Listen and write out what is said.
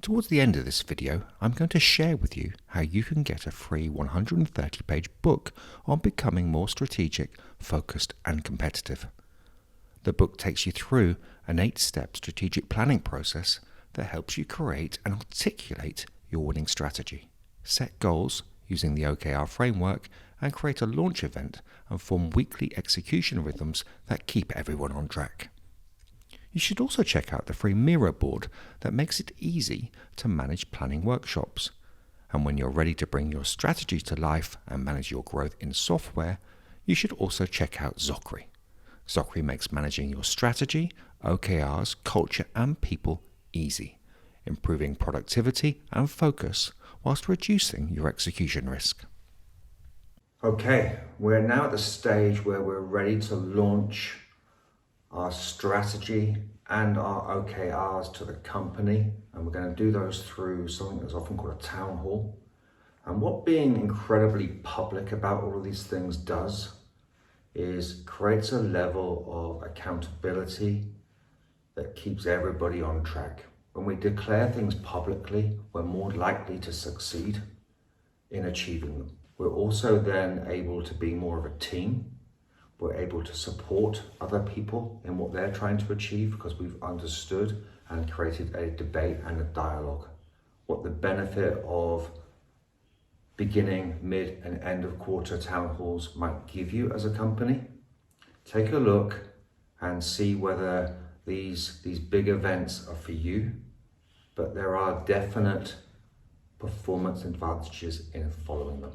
Towards the end of this video, I'm going to share with you how you can get a free 130-page book on becoming more strategic, focused, and competitive. The book takes you through an 8-step strategic planning process that helps you create and articulate your winning strategy, set goals using the OKR framework, and create a launch event and form weekly execution rhythms that keep everyone on track. You should also check out the free Miro board that makes it easy to manage planning workshops. And when you're ready to bring your strategy to life and manage your growth in software, you should also check out Zocri. Zocri makes managing your strategy, OKRs, culture, and people easy, improving productivity and focus whilst reducing your execution risk. Okay, we're now at the stage where we're ready to launch our strategy and our OKRs to the company, and we're going to do those through something that's often called a town hall. And what being incredibly public about all of these things does is creates a level of accountability that keeps everybody on track. When we declare things publicly, we're more likely to succeed in achieving them. We're also then able to be more of a team. We're able to support other people in what they're trying to achieve because we've understood and created a debate and a dialogue. What the benefit of beginning, mid, and end of quarter town halls might give you as a company. Take a look and see whether these big events are for you, but there are definite performance advantages in following them.